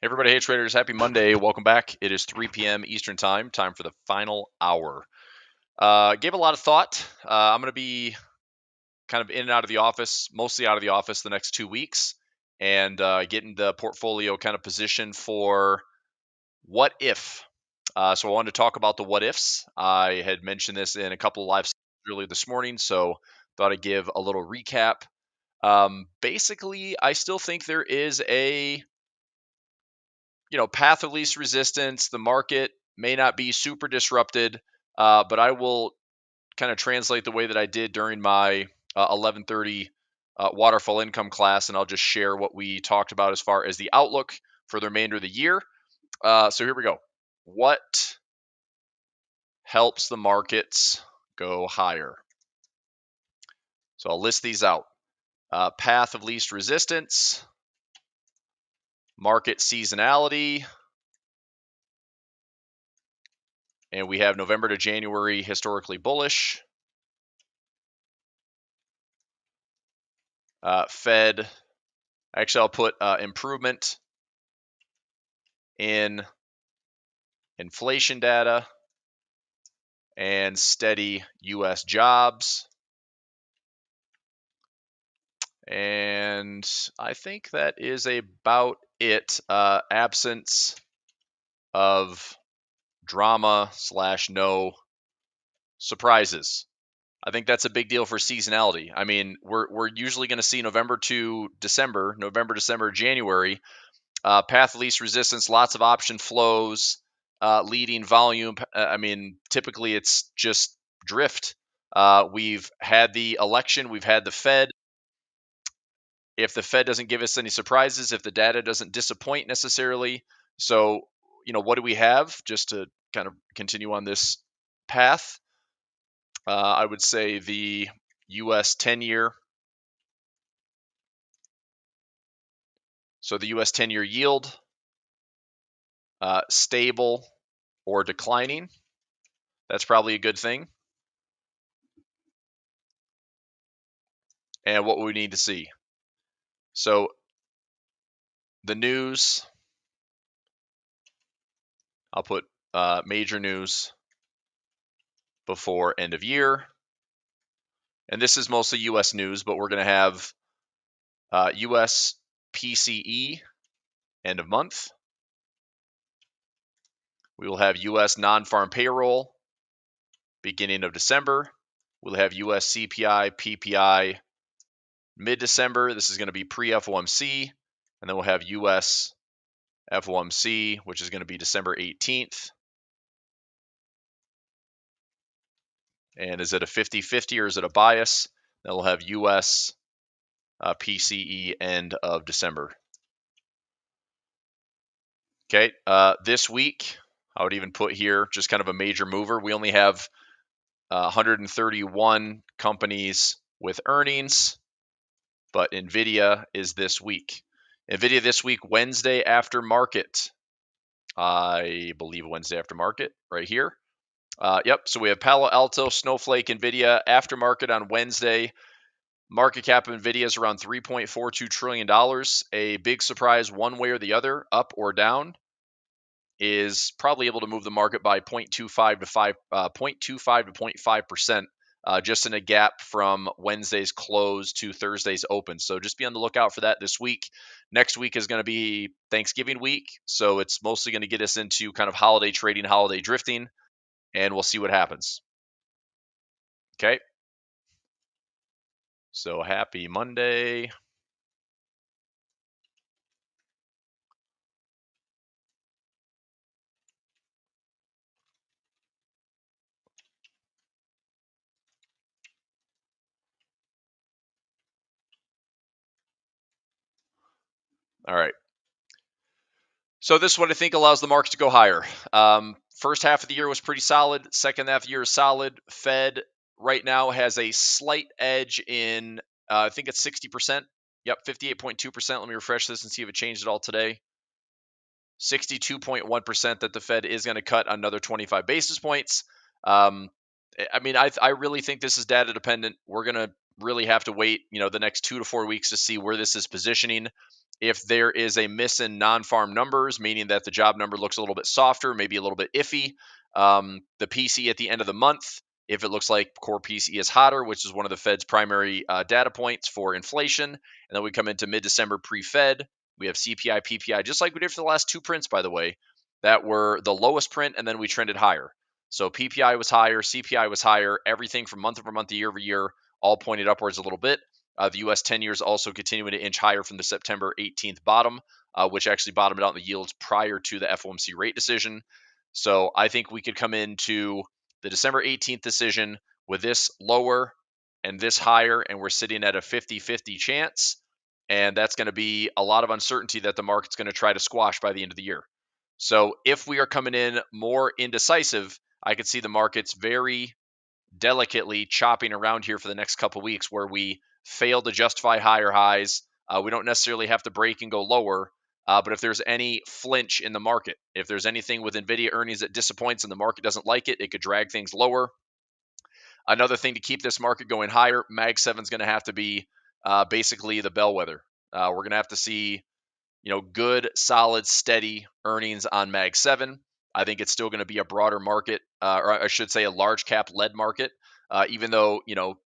Hey everybody, hey traders, happy Monday. Welcome back. It is 3 p.m. Eastern time for the final hour. Gave a lot of thought. I'm going to be kind of in and out of the office, mostly out of the office the next 2 weeks, and getting the portfolio kind of positioned for what if. So I wanted to talk about the what ifs. I had mentioned this in a couple of live sessions earlier this morning, so thought I'd give a little recap. Basically, I still think there is a path of least resistance. The market may not be super disrupted, but I will kind of translate the way that I did during my 11:30 waterfall income class, and I'll just share what we talked about as far as the outlook for the remainder of the year. So here we go. What helps the markets go higher? So I'll list these out. Path of least resistance, market seasonality, and we have November to January historically bullish. Fed, actually, I'll put improvement in inflation data and steady U.S. jobs. And I think that is about it. Absence of drama / no surprises. I think that's a big deal for seasonality. I mean, we're usually going to see November to December, January. Path of least resistance, lots of option flows, leading volume. I mean, typically it's just drift. We've had the election, we've had the Fed. If the Fed doesn't give us any surprises, if the data doesn't disappoint necessarily, so what do we have? Just to kind of continue on this path, I would say the U.S. 10-year. So the U.S. 10-year yield, stable or declining. That's probably a good thing. And what we need to see. So the news, I'll put major news before end of year. And this is mostly U.S. news, but we're going to have U.S. PCE end of month. We will have U.S. non-farm payroll beginning of December. We'll have U.S. CPI, PPI mid-December. This is going to be pre-FOMC. And then we'll have U.S. FOMC, which is going to be December 18th. And is it a 50-50 or is it a bias? Then we'll have U.S. PCE end of December. Okay, this week, I would even put here just kind of a major mover. We only have 131 companies with earnings, but NVIDIA is this week. NVIDIA this week, Wednesday after market. I believe Wednesday after market right here. Yep, so we have Palo Alto, Snowflake, NVIDIA after market on Wednesday. Market cap of NVIDIA is around $3.42 trillion. A big surprise one way or the other, up or down, is probably able to move the market by 0.25 to 0.5%, just in a gap from Wednesday's close to Thursday's open. So just be on the lookout for that this week. Next week is going to be Thanksgiving week, so it's mostly going to get us into kind of holiday trading, holiday drifting, and we'll see what happens. Okay. So happy Monday. All right. So this is what I think allows the market to go higher. First half of the year was pretty solid. Second half of the year is solid. Fed right now has a slight edge in, I think it's 60%. Yep, 58.2%. Let me refresh this and see if it changed at all today. 62.1% that the Fed is going to cut another 25 basis points. I mean, I really think this is data dependent. We're going to really have to wait, the next 2 to 4 weeks to see where this is positioning. If there is a miss in non-farm numbers, meaning that the job number looks a little bit softer, maybe a little bit iffy, the PC at the end of the month, if it looks like core PC is hotter, which is one of the Fed's primary data points for inflation, and then we come into mid-December pre-Fed, we have CPI, PPI, just like we did for the last two prints, by the way, that were the lowest print, and then we trended higher. So PPI was higher, CPI was higher, everything from month over month, year over year, all pointed upwards a little bit. The U.S. 10 years also continuing to inch higher from the September 18th bottom, which actually bottomed out in the yields prior to the FOMC rate decision. So I think we could come into the December 18th decision with this lower and this higher, and we're sitting at a 50-50 chance. And that's going to be a lot of uncertainty that the market's going to try to squash by the end of the year. So if we are coming in more indecisive, I could see the markets very delicately chopping around here for the next couple of weeks where we fail to justify higher highs. We don't necessarily have to break and go lower, but if there's any flinch in the market, if there's anything with NVIDIA earnings that disappoints and the market doesn't like it, it could drag things lower. Another thing to keep this market going higher, Mag 7 is going to have to be basically the bellwether. We're going to have to see good, solid, steady earnings on Mag 7. I think it's still going to be a broader market, or I should say a large cap led market, even though,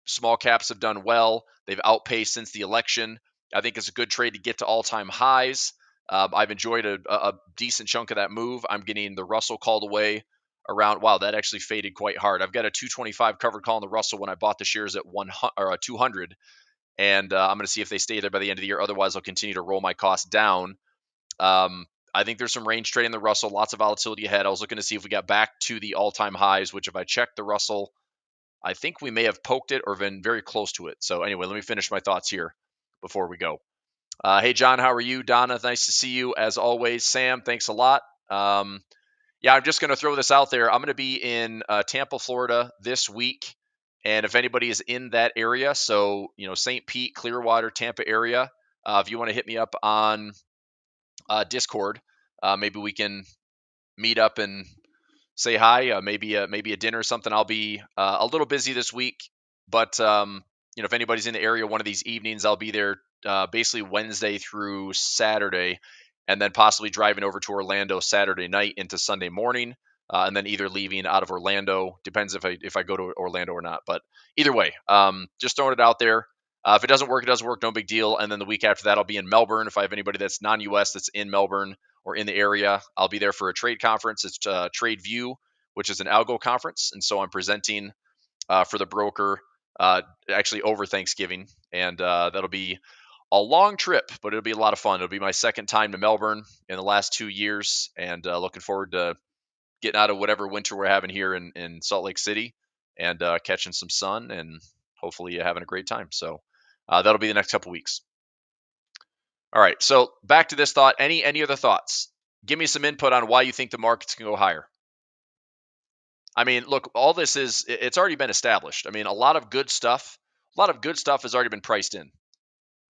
small caps have done well. They've outpaced since the election. I think it's a good trade to get to all-time highs. I've enjoyed a decent chunk of that move. I'm getting the Russell called away around, wow, that actually faded quite hard. I've got a 225 covered call on the Russell when I bought the shares at 100 or 200. And I'm going to see if they stay there by the end of the year. Otherwise, I'll continue to roll my costs down. I think there's some range trade in the Russell, lots of volatility ahead. I was looking to see if we got back to the all-time highs, which if I check the Russell, I think we may have poked it or been very close to it. So anyway, let me finish my thoughts here before we go. Hey, John, how are you? Donna, nice to see you as always. Sam, thanks a lot. Yeah, I'm just going to throw this out there. I'm going to be in Tampa, Florida this week. And if anybody is in that area, so, St. Pete, Clearwater, Tampa area, if you want to hit me up on Discord, maybe we can meet up and say hi, maybe a dinner or something. I'll be a little busy this week, but if anybody's in the area one of these evenings, I'll be there basically Wednesday through Saturday, and then possibly driving over to Orlando Saturday night into Sunday morning, and then either leaving out of Orlando. Depends if I go to Orlando or not. But either way, just throwing it out there. If it doesn't work, it doesn't work. No big deal. And then the week after that, I'll be in Melbourne. If I have anybody that's non-US that's in Melbourne or in the area, I'll be there for a trade conference. It's Trade View, which is an algo conference. And so I'm presenting for the broker actually over Thanksgiving. And that'll be a long trip, but it'll be a lot of fun. It'll be my second time to Melbourne in the last 2 years, and looking forward to getting out of whatever winter we're having here in Salt Lake City and catching some sun and hopefully having a great time. So that'll be the next couple weeks. All right, so back to this thought. Any other thoughts? Give me some input on why you think the markets can go higher. I mean, look, all this it's already been established. I mean, a lot of good stuff has already been priced in.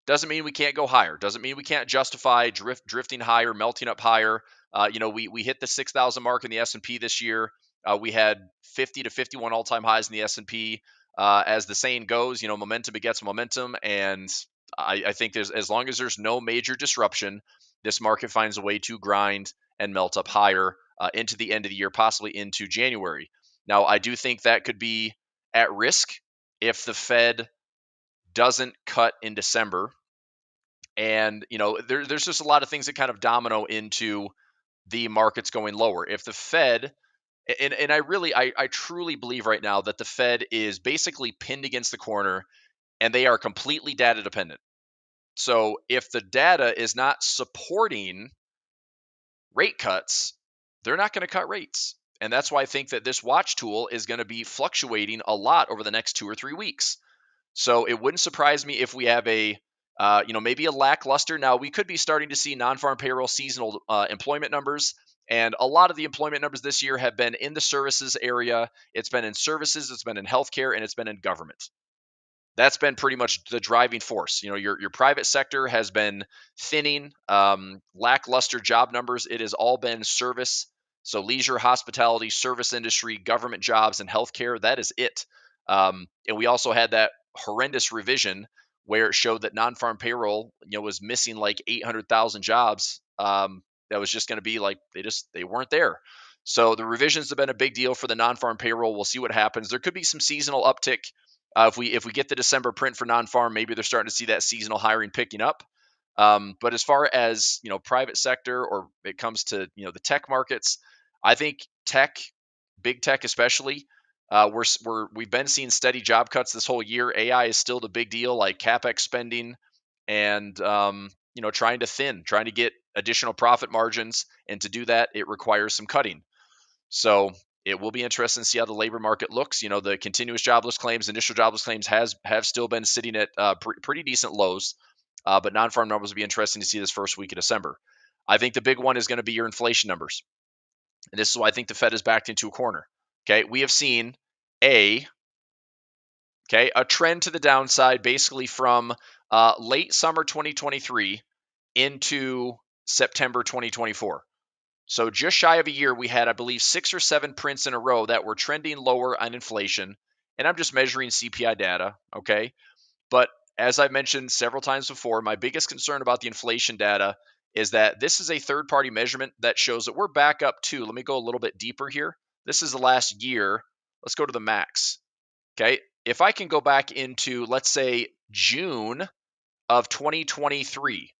Doesn't mean we can't go higher. Doesn't mean we can't justify drifting higher, melting up higher. We hit the 6,000 mark in the S&P this year. We had 50 to 51 all-time highs in the S&P. As the saying goes, momentum begets momentum, and I think there's, as long as there's no major disruption, this market finds a way to grind and melt up higher into the end of the year, possibly into January. Now, I do think that could be at risk if the Fed doesn't cut in December. And, there's just a lot of things that kind of domino into the markets going lower. If the Fed, and I truly believe right now that the Fed is basically pinned against the corner and they are completely data dependent. So if the data is not supporting rate cuts, they're not going to cut rates. And that's why I think that this watch tool is going to be fluctuating a lot over the next 2 or 3 weeks. So it wouldn't surprise me if we have maybe a lackluster. Now, we could be starting to see non-farm payroll seasonal employment numbers. And a lot of the employment numbers this year have been in the services area. It's been in services, it's been in healthcare, and it's been in government. That's been pretty much the driving force. Your private sector has been thinning, lackluster job numbers. It has all been service. So leisure, hospitality, service industry, government jobs, and healthcare. That is it. And we also had that horrendous revision where it showed that non-farm payroll, was missing like 800,000 jobs. That was just going to be like they weren't there. So the revisions have been a big deal for the non-farm payroll. We'll see what happens. There could be some seasonal uptick if we get the December print for non-farm. Maybe they're starting to see that seasonal hiring picking up. But as far as private sector, or it comes to the tech markets, I think tech, big tech especially, we've been seeing steady job cuts this whole year. AI is still the big deal, like capex spending, and trying to get additional profit margins, and to do that, it requires some cutting. So it will be interesting to see how the labor market looks. The continuous jobless claims, initial jobless claims have still been sitting at pretty decent lows, but non-farm numbers will be interesting to see this first week of December. I think the big one is going to be your inflation numbers. And this is why I think the Fed is backed into a corner. Okay, we have seen a trend to the downside, basically from late summer 2023 into September 2024. So just shy of a year, we had, I believe, 6 or 7 prints in a row that were trending lower on inflation. And I'm just measuring CPI data, okay? But as I've mentioned several times before, my biggest concern about the inflation data is that this is a third-party measurement that shows that we're back up to, let me go a little bit deeper here. This is the last year. Let's go to the max, okay? If I can go back into, let's say, June of 2023,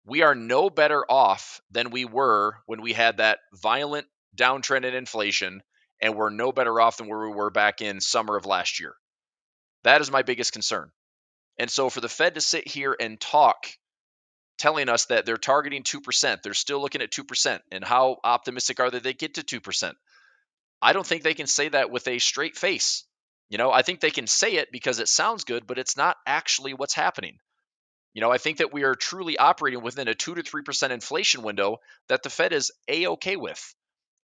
we are no better off than we were when we had that violent downtrend in inflation, and we're no better off than where we were back in summer of last year. That is my biggest concern. And so for the Fed to sit here and talk, telling us that they're targeting 2%, they're still looking at 2%, and how optimistic are they get to 2%? I don't think they can say that with a straight face. I think they can say it because it sounds good, but it's not actually what's happening. I think that we are truly operating within a 2 to 3% inflation window that the Fed is A-OK with.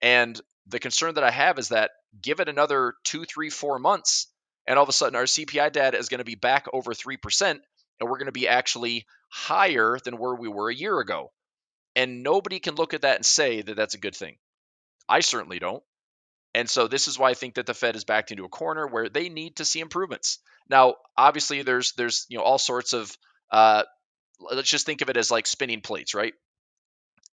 And the concern that I have is that give it another 2, 3, 4 months, and all of a sudden our CPI data is going to be back over 3%, and we're going to be actually higher than where we were a year ago. And nobody can look at that and say that that's a good thing. I certainly don't. And so this is why I think that the Fed is backed into a corner where they need to see improvements. Now, obviously, there's all sorts of let's just think of it as like spinning plates, right?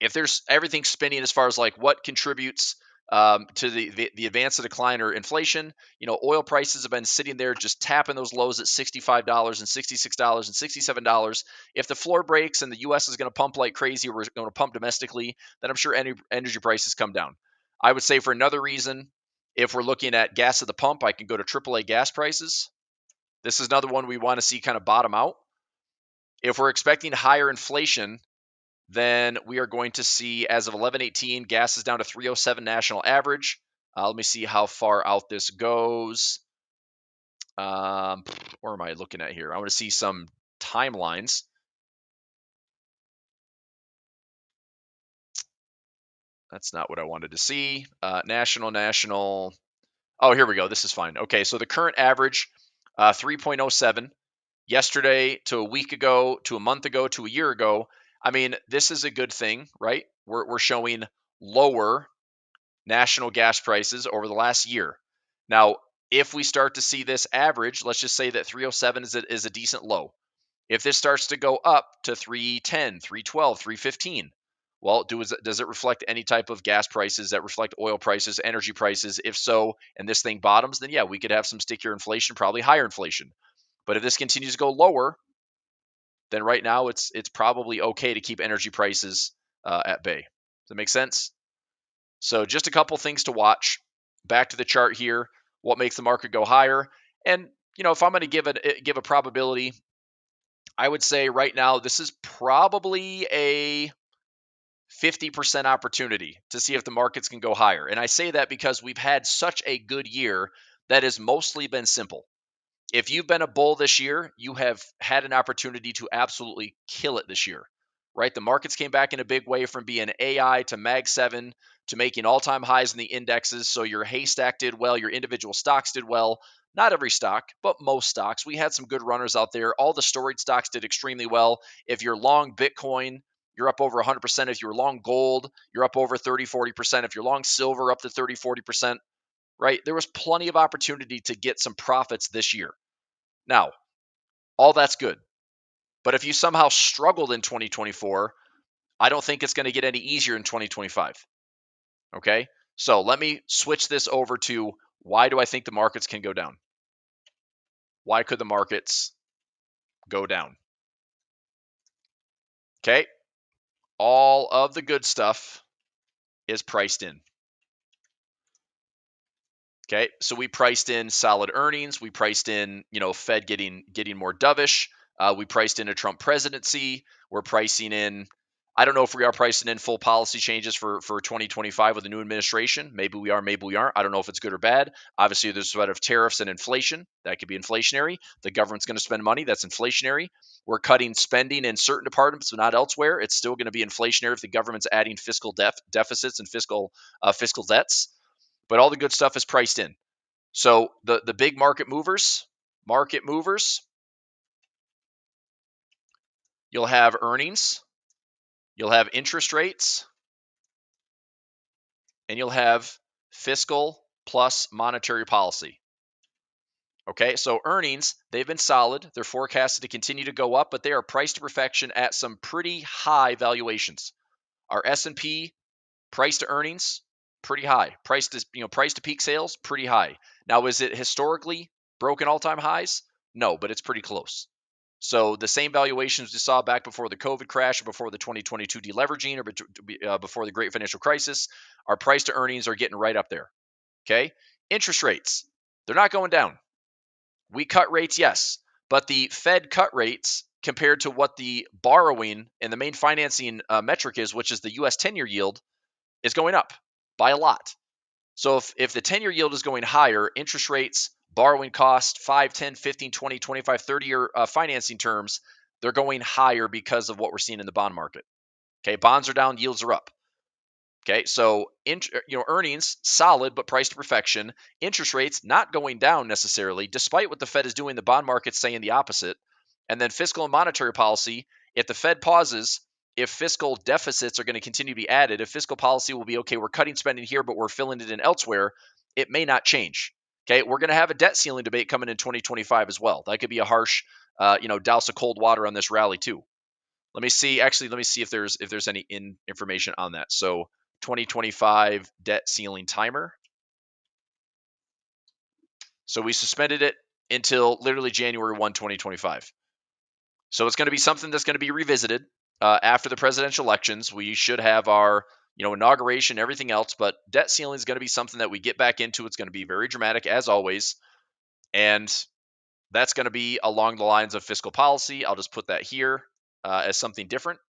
If there's everything spinning as far as like what contributes to the advance of decline or inflation, oil prices have been sitting there just tapping those lows at $65 and $66 and $67. If the floor breaks and the U.S. is going to pump like crazy, or we're going to pump domestically, then I'm sure energy prices come down. I would say for another reason, if we're looking at gas at the pump, I can go to AAA gas prices. This is another one we want to see kind of bottom out. If we're expecting higher inflation, then we are going to see, as of 11/18, gas is down to 307 national average. Let me see how far out this goes. Where am I looking at here? I want to see some timelines. That's not what I wanted to see. National. Oh, here we go. This is fine. Okay, so the current average, 3.07. Yesterday to a week ago to a month ago to a year ago. I mean, this is a good thing, right? We're showing lower national gas prices over the last year. Now, if we start to see this average, let's just say that 307 is a decent low. If this starts to go up to 310, 312, 315, well, does it reflect any type of gas prices that reflect oil prices, energy prices? If so, and this thing bottoms, then yeah, we could have some stickier inflation, probably higher inflation. But if this continues to go lower, then right now it's probably okay to keep energy prices at bay. Does that make sense? So just a couple things to watch. Back to the chart here. What makes the market go higher? And if I'm going to give a probability, I would say right now this is probably a 50% opportunity to see if the markets can go higher. And I say that because we've had such a good year that has mostly been simple. If you've been a bull this year, you have had an opportunity to absolutely kill it this year, right? The markets came back in a big way from being AI to Mag 7 to making all-time highs in the indexes. So your haystack did well, your individual stocks did well. Not every stock, but most stocks. We had some good runners out there. All the storage stocks did extremely well. If you're long Bitcoin, you're up over 100%. If you're long gold, you're up over 30, 40%. If you're long silver, up to 30, 40%, right? There was plenty of opportunity to get some profits this year. Now, All that's good. But if you somehow struggled in 2024, I don't think it's going to get any easier in 2025. Okay? So let me switch this over to why do I think the markets can go down? Why could the markets go down? Okay? All of the good stuff is priced in. Okay, so we priced in solid earnings. We priced in, Fed getting more dovish. We priced in a Trump presidency. We're pricing in. I don't know if we are pricing in full policy changes for 2025 with the new administration. Maybe we are, maybe we aren't. I don't know if it's good or bad. Obviously, there's a threat of tariffs and inflation. That could be inflationary. The government's going to spend money. That's inflationary. We're cutting spending in certain departments, but not elsewhere. It's still going to be inflationary if the government's adding fiscal deficits and fiscal debts. But all the good stuff is priced in. So the big market movers, you'll have earnings, you'll have interest rates, and you'll have fiscal plus monetary policy. Okay, so earnings, they've been solid. They're forecasted to continue to go up, but they are priced to perfection at some pretty high valuations. Our S&P price to earnings, pretty high. Price to peak sales, pretty high. Now, is it historically broken all-time highs? No, but it's pretty close. So the same valuations we saw back before the COVID crash, or before the 2022 deleveraging, or before the Great Financial Crisis, our price to earnings are getting right up there. Okay, interest rates, they're not going down. We cut rates, yes, but the Fed cut rates compared to what the borrowing and the main financing metric is, which is the U.S. 10-year yield, is going up by a lot. So if the 10-year yield is going higher, interest rates, borrowing cost, 5, 10, 15, 20, 25, 30-year financing terms, they're going higher because of what we're seeing in the bond market. Okay, bonds are down, yields are up. Okay, so earnings solid but priced to perfection. Interest rates not going down necessarily, despite what the Fed is doing. The bond market's saying the opposite. And then fiscal and monetary policy. If the Fed pauses, if fiscal deficits are going to continue to be added, if fiscal policy will be okay, we're cutting spending here, but we're filling it in elsewhere, it may not change. Okay, we're going to have a debt ceiling debate coming in 2025 as well. That could be a harsh, douse of cold water on this rally too. Let me see. Actually, let me see if there's any information on that. So 2025 debt ceiling timer. So we suspended it until literally January 1, 2025. So it's going to be something that's going to be revisited after the presidential elections. We should have our inauguration, everything else, but debt ceiling is going to be something that we get back into. It's going to be very dramatic as always, and that's going to be along the lines of fiscal policy. I'll just put that here as something different.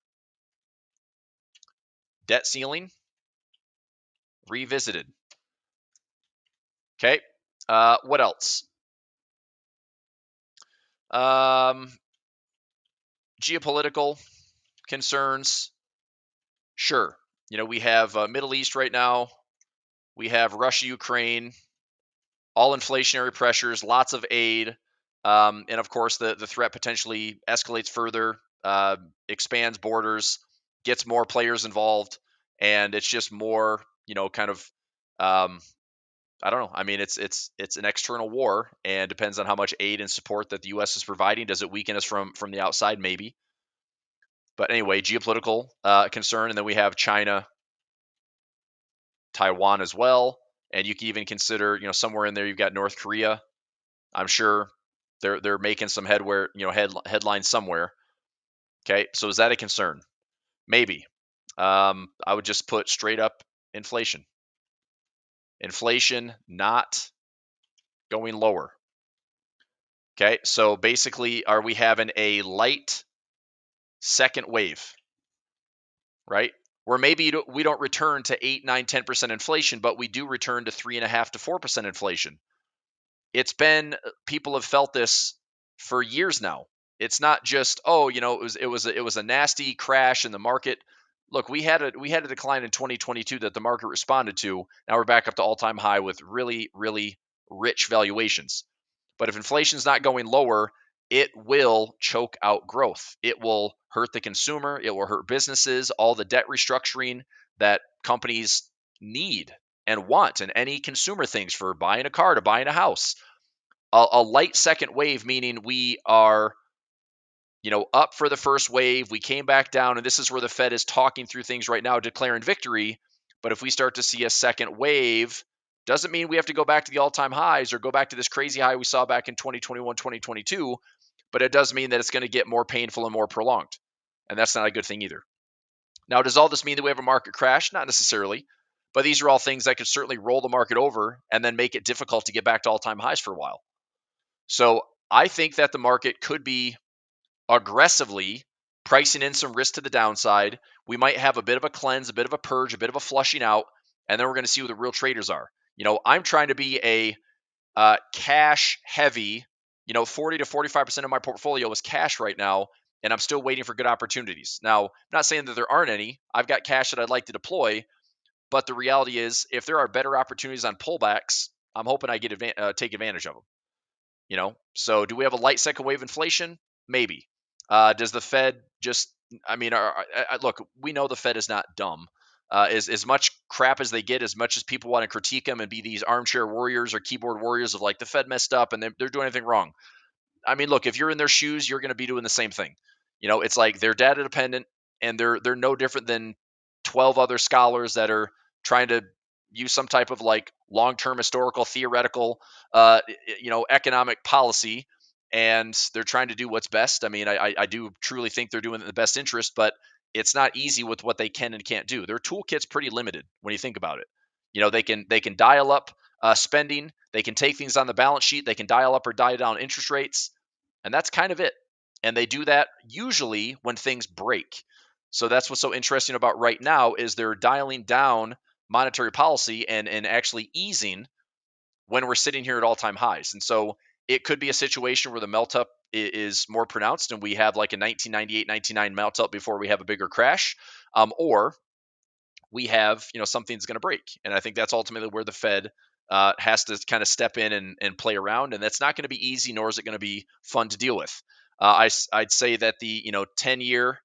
Debt ceiling revisited. Okay. What else? Geopolitical concerns. Sure. We have Middle East right now. We have Russia, Ukraine, all inflationary pressures, lots of aid. And of course, the threat potentially escalates further, expands borders, gets more players involved. And it's just more, I don't know. I mean, it's an external war, and depends on how much aid and support that the U.S. is providing. Does it weaken us from the outside? Maybe. But anyway, geopolitical concern, and then we have China, Taiwan as well, and you can even consider, somewhere in there you've got North Korea. I'm sure they're making some headlines somewhere. Okay, so is that a concern? Maybe. I would just put straight up inflation. Inflation not going lower. Okay, so basically, are we having a light second wave, right? Where maybe we don't return to 8, 9, 10% inflation, but we do return to 3.5 to 4% inflation. It's been, people have felt this for years now. It's not just, it was a nasty crash in the market. Look, we had a decline in 2022 that the market responded to. Now we're back up to all-time high with really, really rich valuations. But if inflation's not going lower, it will choke out growth. It will hurt the consumer. It will hurt businesses, all the debt restructuring that companies need and want, and any consumer things for buying a car, to buying a house. A light second wave, meaning we are up for the first wave. We came back down, and this is where the Fed is talking through things right now, declaring victory. But if we start to see a second wave, doesn't mean we have to go back to the all-time highs or go back to this crazy high we saw back in 2021, 2022. But it does mean that it's going to get more painful and more prolonged. And that's not a good thing either. Now, does all this mean that we have a market crash? Not necessarily. But these are all things that could certainly roll the market over and then make it difficult to get back to all-time highs for a while. So I think that the market could be aggressively pricing in some risk to the downside. We might have a bit of a cleanse, a bit of a purge, a bit of a flushing out, and then we're going to see who the real traders are. I'm trying to be a cash heavy, 40 to 45% of my portfolio is cash right now, and I'm still waiting for good opportunities. Now, I'm not saying that there aren't any. I've got cash that I'd like to deploy, but the reality is if there are better opportunities on pullbacks, I'm hoping I take advantage of them. So do we have a light second wave inflation? Maybe. Does the Fed just, look, we know the Fed is not dumb. As much crap as they get, as much as people want to critique them and be these armchair warriors or keyboard warriors of like the Fed messed up and they're doing anything wrong. Look, if you're in their shoes, you're going to be doing the same thing. It's like they're data dependent and they're no different than 12 other scholars that are trying to use some type of like long-term historical theoretical economic policy, and they're trying to do what's best. I do truly think they're doing it in the best interest, but it's not easy with what they can and can't do. Their toolkit's pretty limited when you think about it. They can dial up spending, they can take things on the balance sheet, they can dial up or dial down interest rates, and that's kind of it. And they do that usually when things break. So that's what's so interesting about right now is they're dialing down monetary policy and actually easing when we're sitting here at all-time highs. And so it could be a situation where the melt up is more pronounced and we have like a 1998, 1999 melt up before we have a bigger crash, or we have, something's going to break. And I think that's ultimately where the Fed has to kind of step in and play around. And that's not going to be easy, nor is it going to be fun to deal with. I'd say that the 10-year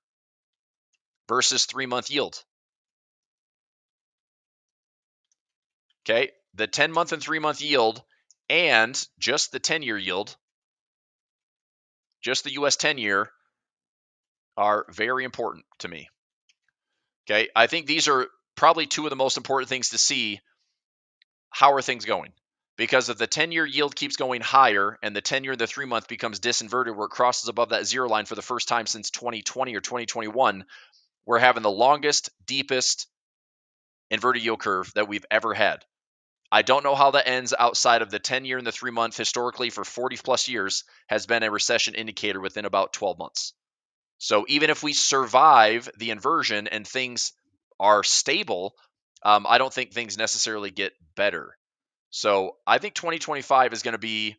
versus 3-month yield. Okay, the 10-month and 3-month yield and just the 10-year yield, just the US 10-year, are very important to me. Okay, I think these are probably two of the most important things to see. How are things going? Because if the 10-year yield keeps going higher and the 10-year and the 3-month becomes disinverted where it crosses above that zero line for the first time since 2020 or 2021, we're having the longest, deepest inverted yield curve that we've ever had. I don't know how that ends outside of the 10-year and the 3-month historically for 40 plus years has been a recession indicator within about 12 months. So even if we survive the inversion and things are stable, I don't think things necessarily get better. So I think 2025 is going to be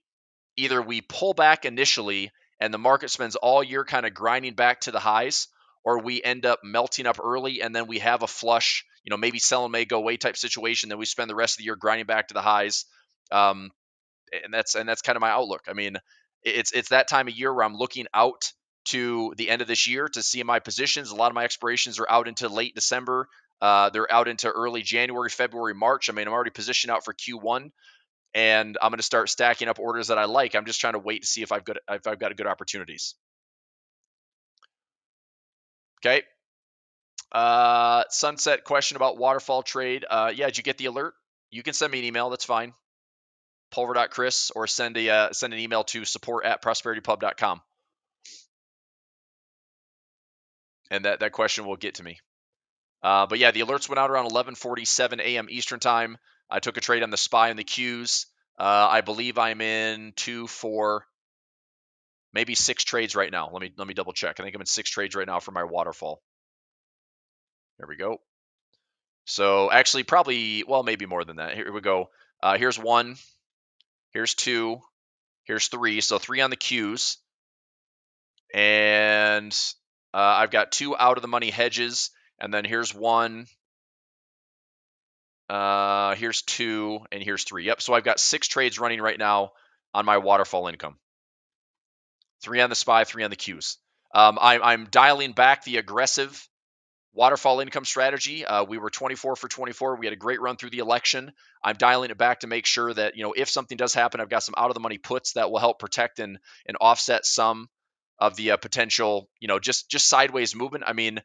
either we pull back initially and the market spends all year kind of grinding back to the highs, or we end up melting up early and then we have a flush, maybe sell and may go away type situation. Then we spend the rest of the year grinding back to the highs. And that's kind of my outlook. It's that time of year where I'm looking out to the end of this year to see my positions. A lot of my expirations are out into late December. They're out into early January, February, March. I'm already positioned out for Q1. And I'm going to start stacking up orders that I like. I'm just trying to wait to see if I've got good opportunities. Okay. Sunset question about waterfall trade. Yeah, did you get the alert? You can send me an email. That's fine. Pulver.chris, or send an email to support@prosperitypub.com. And that question will get to me. But yeah, the alerts went out around 11:47 a.m. Eastern time. I took a trade on the SPY and the Qs. I believe I'm in 2, 4, maybe 6 trades right now. Let me double check. I think I'm in 6 trades right now for my waterfall. There we go. So actually probably, well, maybe more than that. Here we go. Here's 1, here's 2, here's 3. So 3 on the Qs. And I've got 2 out of the money hedges. And then here's 1. Here's 2, and here's 3. Yep. So I've got 6 trades running right now on my waterfall income. 3 on the SPY, 3 on the Qs. I'm dialing back the aggressive waterfall income strategy. We were 24 for 24. We had a great run through the election. I'm dialing it back to make sure that, if something does happen, I've got some out of the money puts that will help protect and offset some of the potential, just sideways movement. I mean,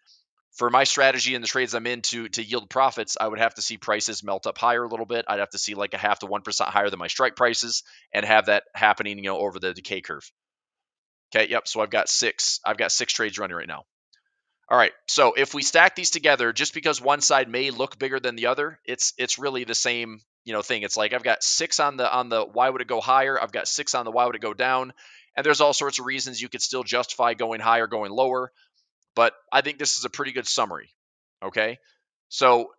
for my strategy and the trades I'm in to yield profits, I would have to see prices melt up higher a little bit. I'd have to see like a 0.5 to 1% higher than my strike prices and have that happening, over the decay curve. Okay, yep. So I've got six trades running right now. All right. So if we stack these together, just because one side may look bigger than the other, it's really the same, thing. It's like I've got 6 on the why would it go higher? I've got 6 on the why would it go down? And there's all sorts of reasons you could still justify going higher, going lower, but I think this is a pretty good summary. Okay? So,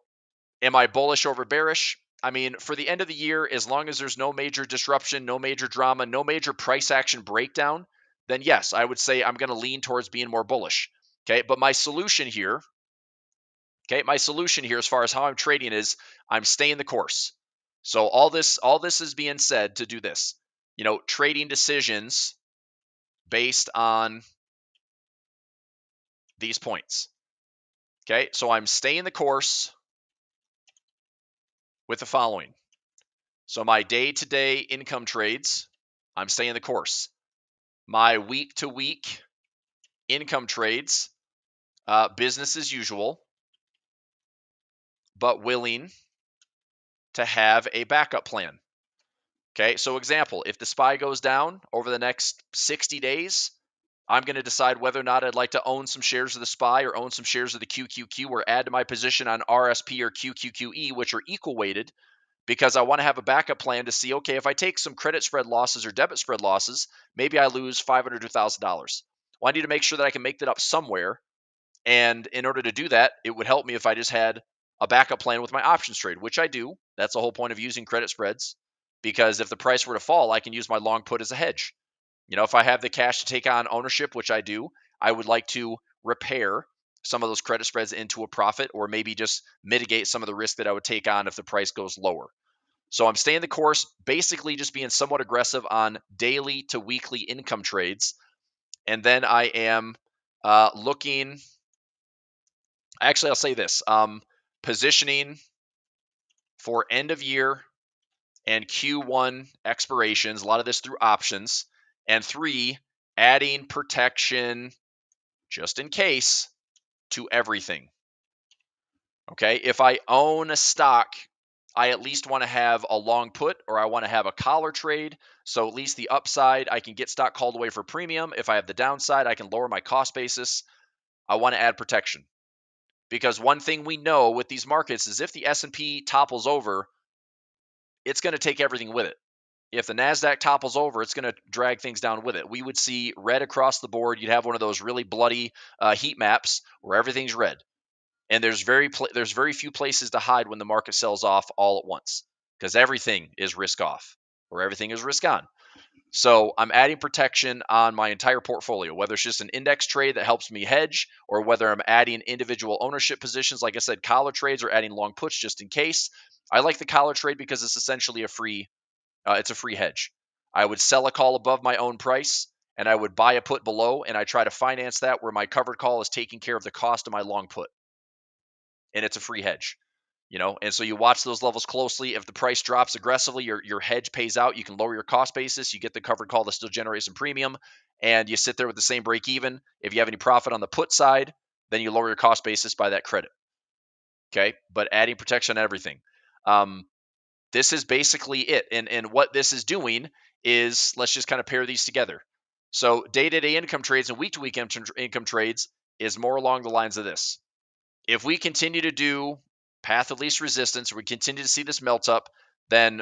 am I bullish over bearish? I mean, for the end of the year, as long as there's no major disruption, no major drama, no major price action breakdown, then yes, I would say I'm going to lean towards being more bullish. Okay, but my solution here, as far as how I'm trading is I'm staying the course. So all this is being said to do this. Trading decisions based on these points. Okay, so I'm staying the course with the following. So my day-to-day income trades, I'm staying the course. My week-to-week income trades, business as usual, but willing to have a backup plan. Okay, so example, if the SPY goes down over the next 60 days, I'm going to decide whether or not I'd like to own some shares of the SPY or own some shares of the QQQ or add to my position on RSP or QQQE, which are equal weighted, because I want to have a backup plan to see, okay, if I take some credit spread losses or debit spread losses, maybe I lose $500 to $1,000. Well, I need to make sure that I can make that up somewhere. And in order to do that, it would help me if I just had a backup plan with my options trade, which I do. That's the whole point of using credit spreads, because if the price were to fall, I can use my long put as a hedge. If I have the cash to take on ownership, which I do, I would like to repair some of those credit spreads into a profit, or maybe just mitigate some of the risk that I would take on if the price goes lower. So I'm staying the course, basically just being somewhat aggressive on daily to weekly income trades. And then I am looking, actually, I'll say this, positioning for end of year and Q1 expirations, a lot of this through options. And 3, adding protection just in case to everything. Okay, if I own a stock, I at least want to have a long put, or I want to have a collar trade. So at least the upside, I can get stock called away for premium. If I have the downside, I can lower my cost basis. I want to add protection, because one thing we know with these markets is if the S&P topples over, it's going to take everything with it. If the NASDAQ topples over, it's going to drag things down with it. We would see red across the board. You'd have one of those really bloody heat maps where everything's red. And there's very few places to hide when the market sells off all at once, because everything is risk off or everything is risk on. So I'm adding protection on my entire portfolio, whether it's just an index trade that helps me hedge, or whether I'm adding individual ownership positions, like I said, collar trades, or adding long puts just in case. I like the collar trade because it's essentially a free hedge. I would sell a call above my own price, and I would buy a put below, and I try to finance that where my covered call is taking care of the cost of my long put. And it's a free hedge, and so you watch those levels closely. If the price drops aggressively, your hedge pays out. You can lower your cost basis. You get the covered call that still generates some premium, and you sit there with the same break even. If you have any profit on the put side, then you lower your cost basis by that credit. Okay, but adding protection on everything. This is basically it. And what this is doing is, let's just kind of pair these together. So day-to-day income trades and week-to-week income trades is more along the lines of this. If we continue to do path of least resistance, we continue to see this melt up, then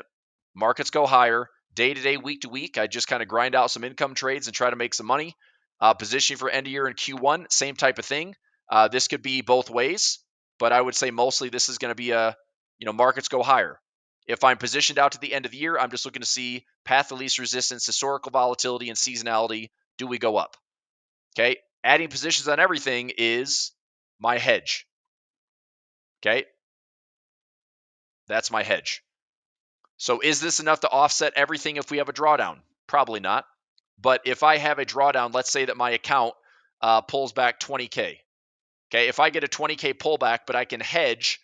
markets go higher. Day-to-day, week-to-week, I just kind of grind out some income trades and try to make some money. Positioning for end of year and Q1, same type of thing. This could be both ways, but I would say mostly this is going to be markets go higher. If I'm positioned out to the end of the year, I'm just looking to see path of least resistance, historical volatility, and seasonality. Do we go up? Okay. Adding positions on everything is my hedge. Okay. That's my hedge. So is this enough to offset everything if we have a drawdown? Probably not. But if I have a drawdown, let's say that my account pulls back 20K. Okay. If I get a 20K pullback, but I can hedge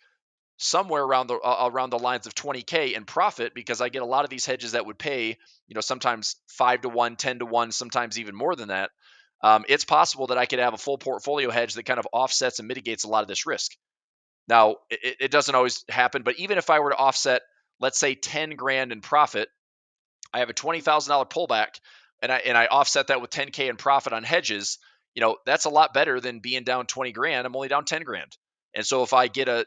somewhere around the lines of 20K in profit, because I get a lot of these hedges that would pay, sometimes 5 to 1, 10 to 1, sometimes even more than that. it's possible that I could have a full portfolio hedge that kind of offsets and mitigates a lot of this risk. Now, it doesn't always happen, but even if I were to offset, let's say 10 grand in profit, I have a $20,000 pullback, and I offset that with 10K in profit on hedges. That's a lot better than being down 20 grand. I'm only down 10 grand. And so if I get a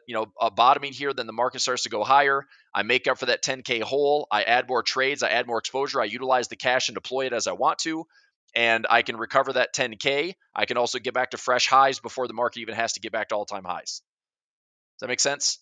bottoming here, then the market starts to go higher. I make up for that 10K hole. I add more trades. I add more exposure. I utilize the cash and deploy it as I want to. And I can recover that 10K. I can also get back to fresh highs before the market even has to get back to all-time highs. Does that make sense?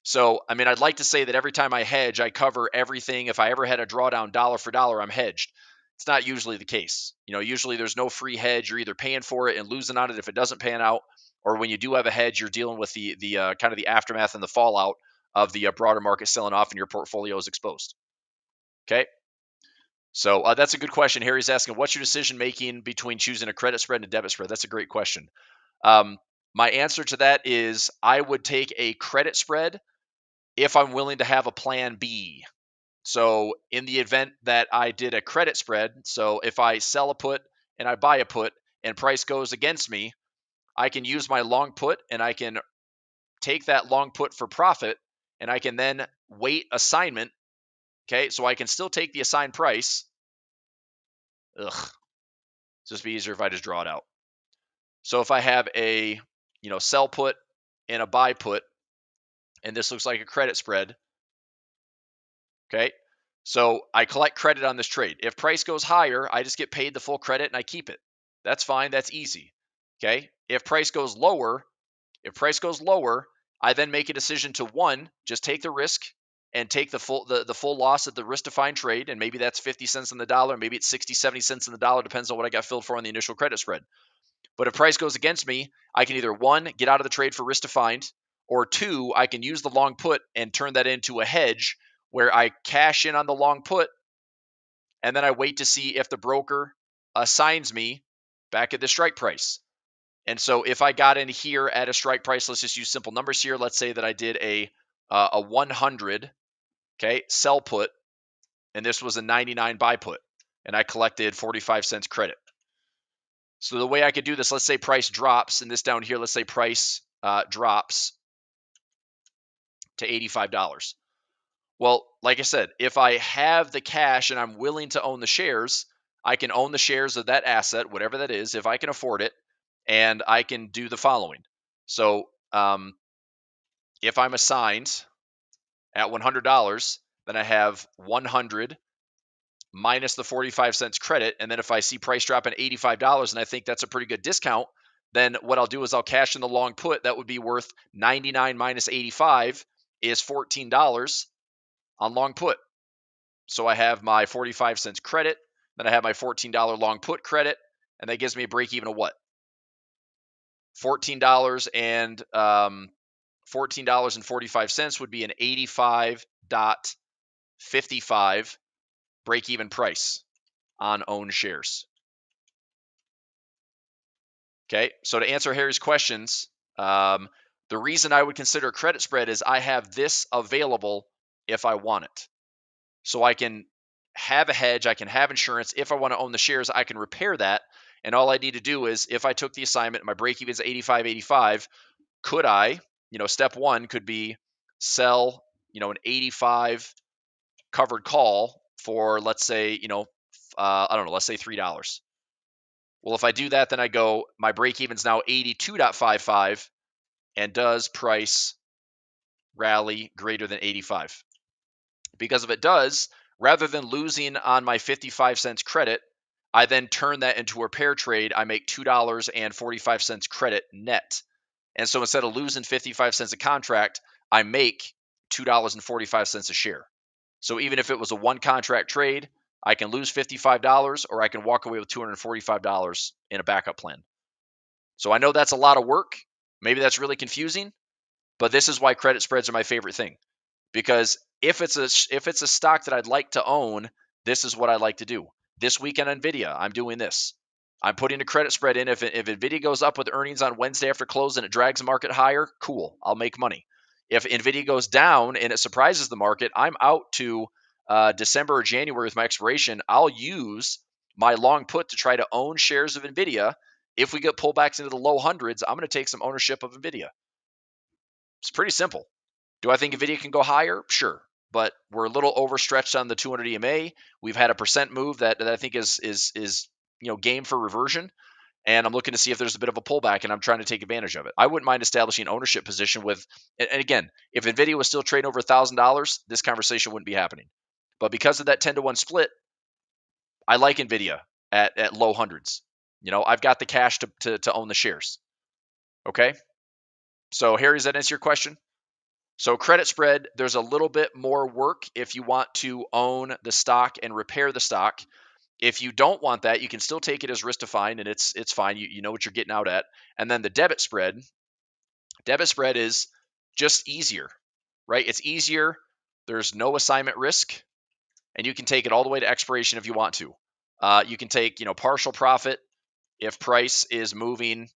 So, I'd like to say that every time I hedge, I cover everything. If I ever had a drawdown dollar for dollar, I'm hedged. It's not usually the case. Usually there's no free hedge. You're either paying for it and losing on it if it doesn't pan out, or when you do have a hedge, you're dealing with the kind of the aftermath and the fallout of the broader market selling off and your portfolio is exposed. Okay. So that's a good question. Harry's asking, what's your decision making between choosing a credit spread and a debit spread? That's a great question. My answer to that is I would take a credit spread if I'm willing to have a plan B. So in the event that I did a credit spread, so if I sell a put and I buy a put and price goes against me, I can use my long put and I can take that long put for profit and I can then wait assignment. Okay, so I can still take the assigned price. It's just be easier if I just draw it out. So if I have a sell put and a buy put, and this looks like a credit spread. Okay, so I collect credit on this trade. If price goes higher, I just get paid the full credit and I keep it. That's fine. That's easy. Okay, if price goes lower, I then make a decision to just take the risk and take the full loss of the risk defined trade, and maybe that's 50 cents on the dollar, maybe it's 60, 70 cents on the dollar, depends on what I got filled for on the initial credit spread. But if price goes against me, I can either get out of the trade for risk defined, or two, I can use the long put and turn that into a hedge where I cash in on the long put and then I wait to see if the broker assigns me back at the strike price. And so if I got in here at a strike price, let's just use simple numbers here. Let's say that I did a 100, okay, sell put, and this was a 99 buy put, and I collected 45 cents credit. So the way I could do this, let's say price drops, and this down here, let's say price drops to $85. Well, like I said, if I have the cash and I'm willing to own the shares, I can own the shares of that asset, whatever that is, if I can afford it, and I can do the following. So if I'm assigned at $100, then I have 100 minus the 45 cents credit. And then if I see price drop at $85 and I think that's a pretty good discount, then what I'll do is I'll cash in the long put. That would be worth 99 minus 85 is $14 on long put. So I have my 45 cents credit, then I have my $14 long put credit, and that gives me a break even of what? $14 and $14.45 would be an 85.55 break even price on owned shares. Okay, so to answer Harry's questions, the reason I would consider a credit spread is I have this available if I want it. So I can have a hedge, I can have insurance. If I want to own the shares, I can repair that. And all I need to do is, if I took the assignment, my break even is 85.85, could I, step one could be sell, an 85 covered call for, let's say, let's say $3. Well, if I do that, then I go, my break even is now 82.55, and does price rally greater than 85? Because if it does, rather than losing on my 55 cents credit, I then turn that into a repair trade. I make $2.45 credit net. And so instead of losing 55 cents a contract, I make $2.45 a share. So even if it was a one contract trade, I can lose $55 or I can walk away with $245 in a backup plan. So I know that's a lot of work. Maybe that's really confusing, but this is why credit spreads are my favorite thing. Because if it's a stock that I'd like to own, this is what I like to do. This weekend on Nvidia, I'm doing this. I'm putting a credit spread in. If Nvidia goes up with earnings on Wednesday after close and it drags the market higher, cool, I'll make money. If Nvidia goes down and it surprises the market, I'm out to December or January with my expiration. I'll use my long put to try to own shares of NVIDIA. If we get pullbacks into the low hundreds, I'm going to take some ownership of NVIDIA. It's pretty simple. Do I think NVIDIA can go higher? Sure. But we're a little overstretched on the 200 EMA. We've had a percent move that I think is game for reversion. And I'm looking to see if there's a bit of a pullback, and I'm trying to take advantage of it. I wouldn't mind establishing an ownership position with, and again, if NVIDIA was still trading over $1,000, this conversation wouldn't be happening. But because of that 10-to-1 split, I like NVIDIA at low hundreds. I've got the cash to own the shares. Okay. So Harry, does that answer your question? So credit spread, there's a little bit more work if you want to own the stock and repair the stock. If you don't want that, you can still take it as risk defined, and it's fine. You know what you're getting out at. And then the debit spread is just easier, right? It's easier. There's no assignment risk, and you can take it all the way to expiration if you want to. You can take partial profit if price is moving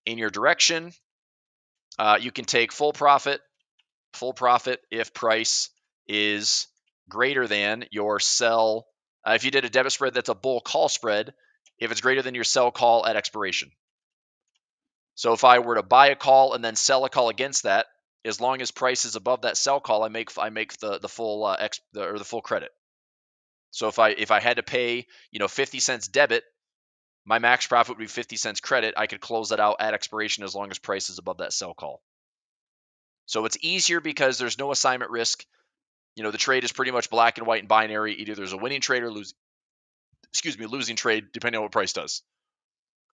in your direction. You can take full profit if price is greater than your sell. If you did a debit spread that's a bull call spread, if it's greater than your sell call at expiration. So if I were to buy a call and then sell a call against that, as long as price is above that sell call, I make the full credit. So if I had to pay 50 cents debit, my max profit would be 50 cents credit. I could close that out at expiration as long as price is above that sell call. So it's easier because there's no assignment risk. The trade is pretty much black and white and binary. Either there's a winning trade or losing trade, depending on what price does.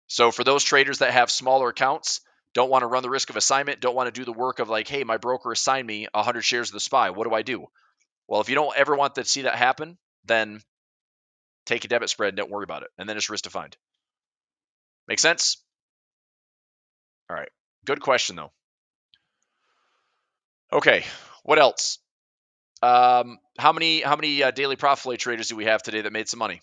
So for those traders that have smaller accounts, don't want to run the risk of assignment, don't want to do the work of like, hey, my broker assigned me 100 shares of the SPY. What do I do? Well, if you don't ever want to see that happen, then take a debit spread and don't worry about it. And then it's risk defined. Make sense? All right. Good question, though. Okay. What else? How many daily profit flow traders do we have today that made some money?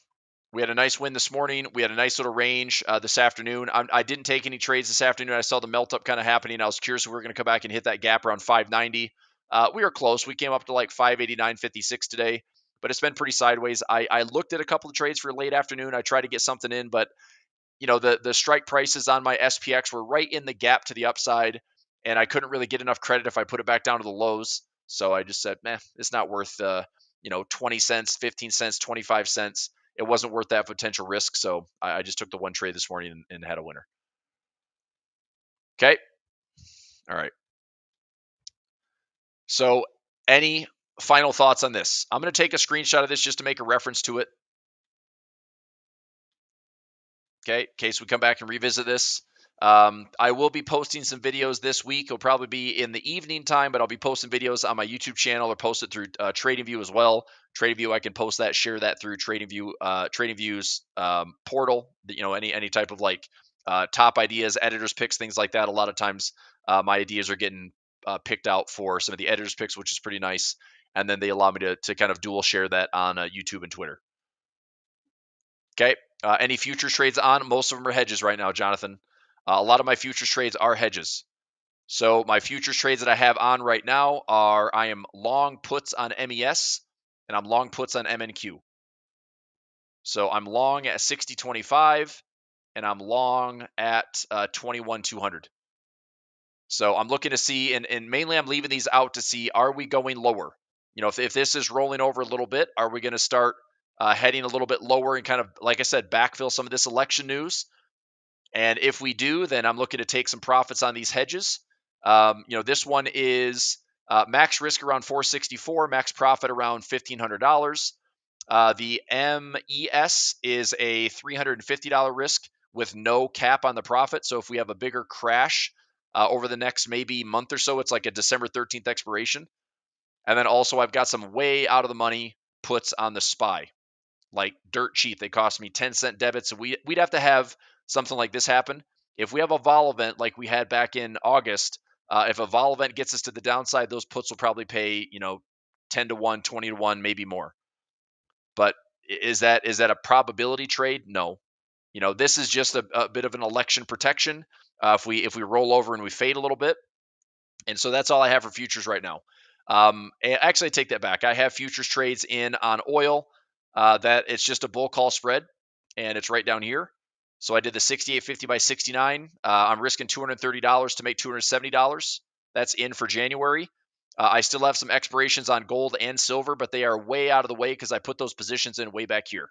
We had a nice win this morning. We had a nice little range this afternoon. I didn't take any trades this afternoon. I saw the melt up kind of happening. I was curious if we were going to come back and hit that gap around 590. We were close. We came up to like 589.56 today, but it's been pretty sideways. I looked at a couple of trades for late afternoon. I tried to get something in, but the strike prices on my SPX were right in the gap to the upside, and I couldn't really get enough credit if I put it back down to the lows. So I just said, it's not worth 20 cents, 15 cents, 25 cents. It wasn't worth that potential risk. So I just took the one trade this morning and had a winner. Okay. All right. So any final thoughts on this? I'm going to take a screenshot of this just to make a reference to it. Okay. In case we come back and revisit this. I will be posting some videos this week. It'll probably be in the evening time, but I'll be posting videos on my YouTube channel or post it through TradingView as well. TradingView, I can post that, share that through TradingView's portal. Any type of like top ideas, editors picks, things like that. A lot of times my ideas are getting picked out for some of the editors picks, which is pretty nice. And then they allow me to kind of dual share that on YouTube and Twitter. Okay. Any futures trades on? Most of them are hedges right now, Jonathan. A lot of my futures trades are hedges. So my futures trades that I have on right now I am long puts on MES and I'm long puts on MNQ. So I'm long at 60.25 and I'm long at 21.200. So I'm looking to see, and mainly I'm leaving these out to see, are we going lower? If this is rolling over a little bit, are we going to start heading a little bit lower and kind of, like I said, backfill some of this election news? And if we do, then I'm looking to take some profits on these hedges. This one is max risk around 464, max profit around $1,500. The MES is a $350 risk with no cap on the profit. So if we have a bigger crash over the next maybe month or so, it's like a December 13th expiration. And then also I've got some way out of the money puts on the SPY, like dirt cheap. They cost me 10-cent debits. So we'd have to have something like this happen. If we have a vol event like we had back in August, if a vol event gets us to the downside, those puts will probably pay 10 to 1, 20 to 1, maybe more. But is that a probability trade? No. This is just a bit of an election protection. If we roll over and we fade a little bit, and so that's all I have for futures right now. Actually, I take that back. I have futures trades in on oil. That it's just a bull call spread. and it's right down here. So I did the 68.50 by 69. I'm risking $230 to make $270. That's in for January. I still have some expirations on gold and silver, but they are way out of the way because I put those positions in way back here.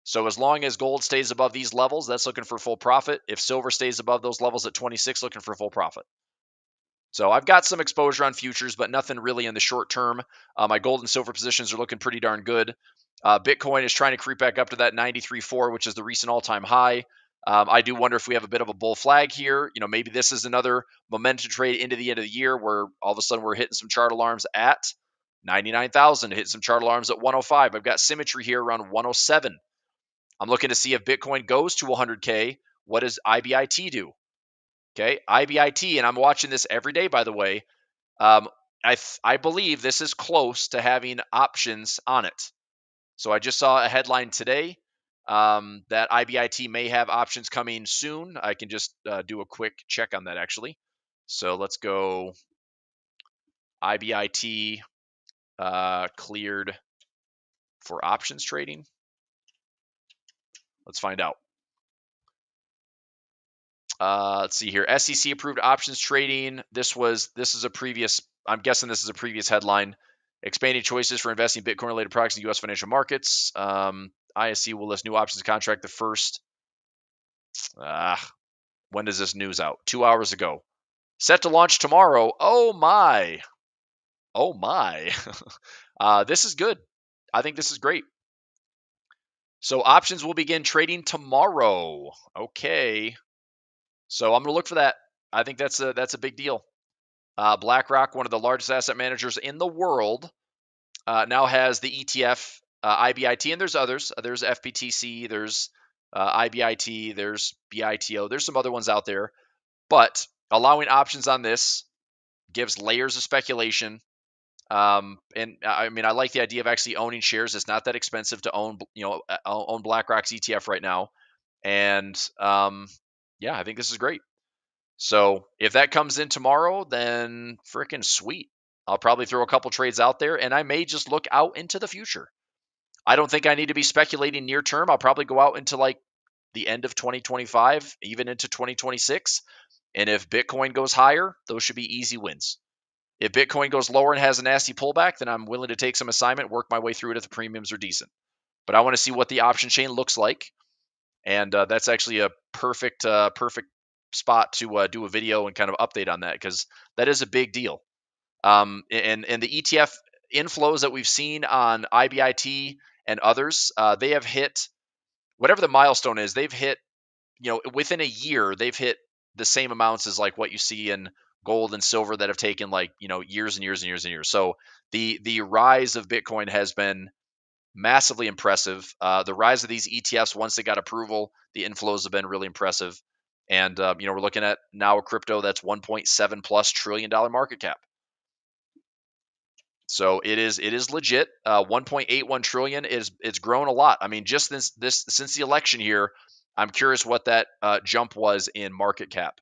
So as long as gold stays above these levels, that's looking for full profit. If silver stays above those levels at 26, looking for full profit. So I've got some exposure on futures, but nothing really in the short term. My gold and silver positions are looking pretty darn good. Bitcoin is trying to creep back up to that 93.4, which is the recent all-time high. I do wonder if we have a bit of a bull flag here. Maybe this is another momentum trade into the end of the year where all of a sudden we're hitting some chart alarms at 99,000, hitting some chart alarms at 105. I've got symmetry here around 107. I'm looking to see if Bitcoin goes to 100K. What does IBIT do? Okay, IBIT, and I'm watching this every day, by the way. I believe this is close to having options on it. So I just saw a headline today that IBIT may have options coming soon. I can just do a quick check on that, actually. So let's go IBIT cleared for options trading. Let's find out. Let's see here. SEC approved options trading. This is a previous. I'm guessing this is a previous headline. Expanding choices for investing Bitcoin related products in U.S. financial markets. ISC will list new options contract the first. When does this news out? 2 hours ago. Set to launch tomorrow. Oh my. Oh my. This is good. I think this is great. So options will begin trading tomorrow. Okay. So I'm going to look for that. I think that's a big deal. BlackRock, one of the largest asset managers in the world, now has the ETF IBIT, and there's others. There's FPTC, there's IBIT, there's BITO, there's some other ones out there. But allowing options on this gives layers of speculation. And I mean, I like the idea of actually owning shares. It's not that expensive to own BlackRock's ETF right now. And yeah, I think this is great. So if that comes in tomorrow, then freaking sweet. I'll probably throw a couple trades out there, and I may just look out into the future. I don't think I need to be speculating near term. I'll probably go out into like the end of 2025, even into 2026. And if Bitcoin goes higher, those should be easy wins. If Bitcoin goes lower and has a nasty pullback, then I'm willing to take some assignment, work my way through it if the premiums are decent. But I want to see what the option chain looks like. And that's actually a perfect spot to do a video and kind of update on that, because that is a big deal. And the ETF inflows that we've seen on IBIT and others, they have hit whatever the milestone is. They've hit, within a year, they've hit the same amounts as like what you see in gold and silver that have taken like, years and years and years and years. So the rise of Bitcoin has been massively impressive. The rise of these ETFs, once they got approval, the inflows have been really impressive. And we're looking at now a crypto that's $1.7+ trillion market cap. So it is legit. 1.81 trillion it's grown a lot. I mean, just this since the election here, I'm curious what that jump was in market cap,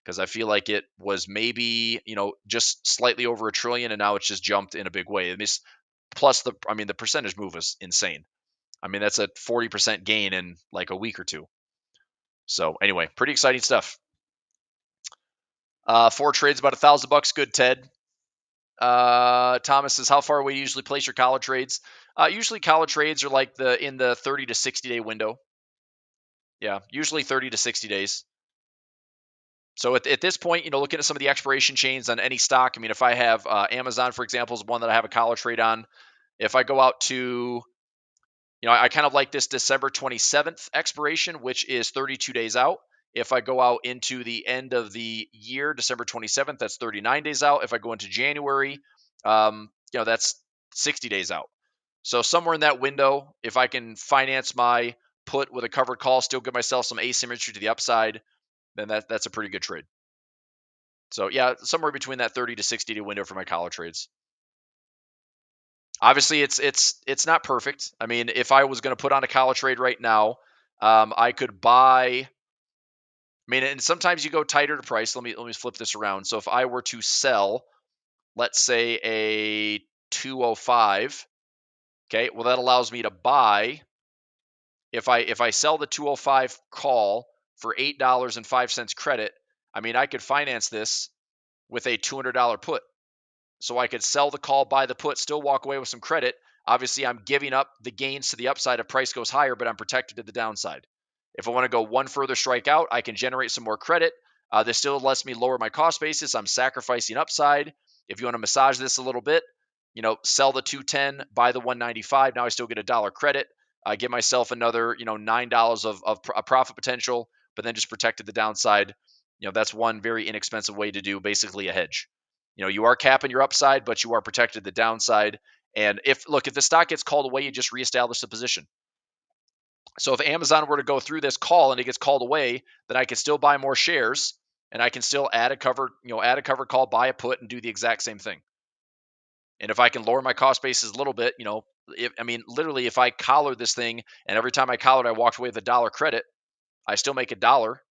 because I feel like it was maybe just slightly over a trillion, and now it's just jumped in a big way. Plus the percentage move is insane. I mean, that's a 40% gain in like a week or two. So anyway, pretty exciting stuff. 4 trades, about $1,000. Good, Ted. Thomas says, how far away do you usually place your collar trades? Usually collar trades are like in the 30 to 60 day window. Yeah, usually 30 to 60 days. So at this point, looking at some of the expiration chains on any stock, I mean, if I have Amazon, for example, is one that I have a collar trade on. If I go out to, I kind of like this December 27th expiration, which is 32 days out. If I go out into the end of the year, December 27th, that's 39 days out. If I go into January, that's 60 days out. So somewhere in that window, if I can finance my put with a covered call, still give myself some asymmetry to the upside, then that's a pretty good trade. So yeah, somewhere between that 30 to 60 day window for my collar trades. Obviously, it's not perfect. I mean, if I was going to put on a collar trade right now, I could buy. I mean, and sometimes you go tighter to price. Let me flip this around. So if I were to sell, let's say a 205, okay, well that allows me to buy if I sell the 205 call for $8.05 credit, I mean, I could finance this with a $200 put. So I could sell the call, buy the put, still walk away with some credit. Obviously, I'm giving up the gains to the upside if price goes higher, but I'm protected to the downside. If I want to go one further strike out, I can generate some more credit. This still lets me lower my cost basis. I'm sacrificing upside. If you want to massage this a little bit, sell the 210, buy the 195. Now I still get a dollar credit. I give myself another, $9 of a profit potential, but then just protected the downside. That's one very inexpensive way to do basically a hedge. You are capping your upside, but you are protected the downside. And if the stock gets called away, you just reestablish the position. So if Amazon were to go through this call and it gets called away, then I can still buy more shares and I can still add a cover call, buy a put, and do the exact same thing. And if I can lower my cost basis a little bit, literally if I collared this thing and every time I collared, I walked away with a dollar credit, I still make a dollar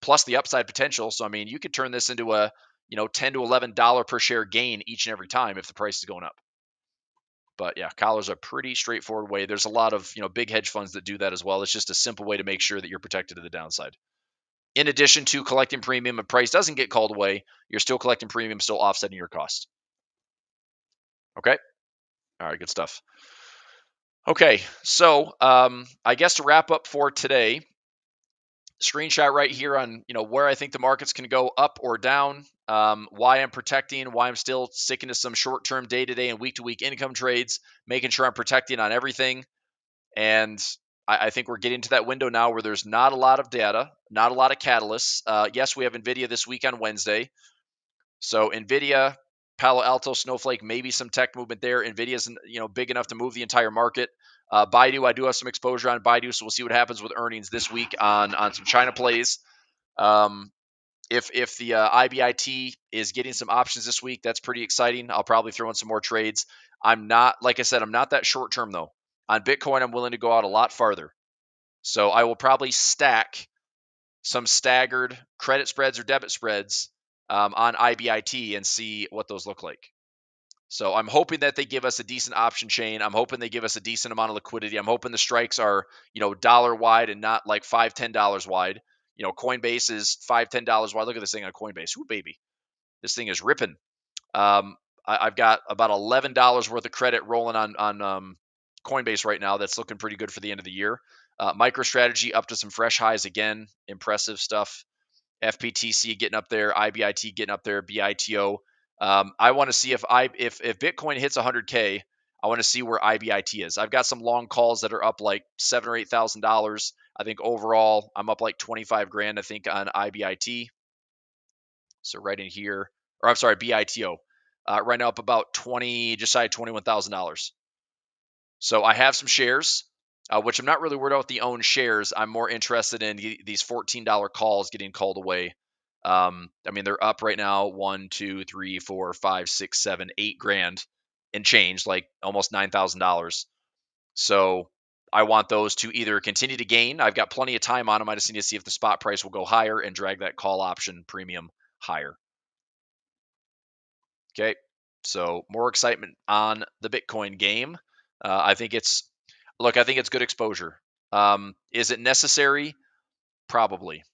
plus the upside potential. So, you could turn this into a, $10 to $11 per share gain each and every time if the price is going up. But yeah, collars are a pretty straightforward way. There's a lot of, big hedge funds that do that as well. It's just a simple way to make sure that you're protected to the downside. In addition to collecting premium, if price doesn't get called away, you're still collecting premium, still offsetting your cost. Okay. All right. Good stuff. Okay. So, I guess to wrap up for today, screenshot right here on, where I think the markets can go up or down, why I'm protecting, why I'm still sticking to some short-term day-to-day and week-to-week income trades, making sure I'm protecting on everything. And I think we're getting to that window now where there's not a lot of data, not a lot of catalysts. Yes, we have NVIDIA this week on Wednesday. So NVIDIA, Palo Alto, Snowflake, maybe some tech movement there. NVIDIA's big enough to move the entire market. Baidu, I do have some exposure on Baidu, so we'll see what happens with earnings this week on some China plays. If the IBIT is getting some options this week, that's pretty exciting. I'll probably throw in some more trades. I'm not, like I said, I'm not that short term though. On Bitcoin, I'm willing to go out a lot farther. So I will probably stack some staggered credit spreads or debit spreads on IBIT and see what those look like. So I'm hoping that they give us a decent option chain. I'm hoping they give us a decent amount of liquidity. I'm hoping the strikes are, dollar wide and not like $5, $10 wide. Coinbase is $5, $10 wide. Look at this thing on Coinbase. Ooh, baby. This thing is ripping. I've got about $11 worth of credit rolling on Coinbase right now. That's looking pretty good for the end of the year. MicroStrategy up to some fresh highs again. Impressive stuff. FPTC getting up there. IBIT getting up there. BITO. I want to see if Bitcoin hits 100K, I want to see where IBIT is. I've got some long calls that are up like $7,000 or $8,000. I think overall I'm up like 25 grand. I think on IBIT. So right in here, or I'm sorry, BITO. Right now up about just shy of $21,000. So I have some shares, which I'm not really worried about the own shares. I'm more interested in these $14 calls getting called away. They're up right now 1, 2, 3, 4, 5, 6, 7, 8 grand and change, like almost $9,000. So I want those to either continue to gain. I've got plenty of time on them. I just need to see if the spot price will go higher and drag that call option premium higher. Okay. So more excitement on the Bitcoin game. I think it's good exposure. Is it necessary? Probably.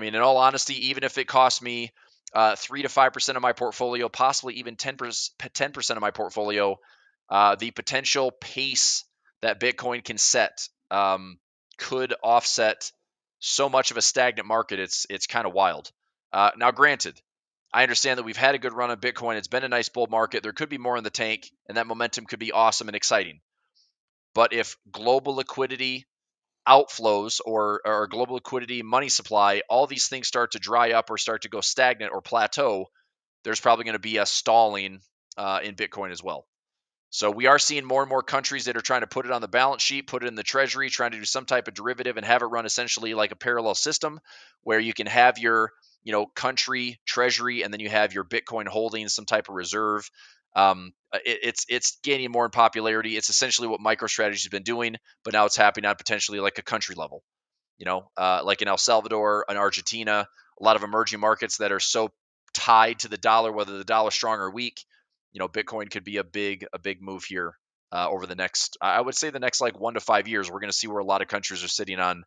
In all honesty, even if it costs me 3 to 5% of my portfolio, possibly even 10% of my portfolio, the potential pace that Bitcoin can set could offset so much of a stagnant market. It's kind of wild. Now, granted, I understand that we've had a good run on Bitcoin. It's been a nice bull market. There could be more in the tank, and that momentum could be awesome and exciting. But if global liquidity outflows or global liquidity, money supply, all these things start to dry up or start to go stagnant or plateau, there's probably going to be a stalling in Bitcoin as well. So we are seeing more and more countries that are trying to put it on the balance sheet, put it in the treasury, trying to do some type of derivative and have it run essentially like a parallel system where you can have your, country treasury and then you have your Bitcoin holdings, some type of reserve. It's gaining more in popularity. It's essentially what MicroStrategy has been doing, but now it's happening on potentially like a country level, like in El Salvador and Argentina, a lot of emerging markets that are so tied to the dollar, whether the dollar's strong or weak. Bitcoin could be a big move here over the next, I would say the next like 1 to 5 years. We're going to see where a lot of countries are sitting on,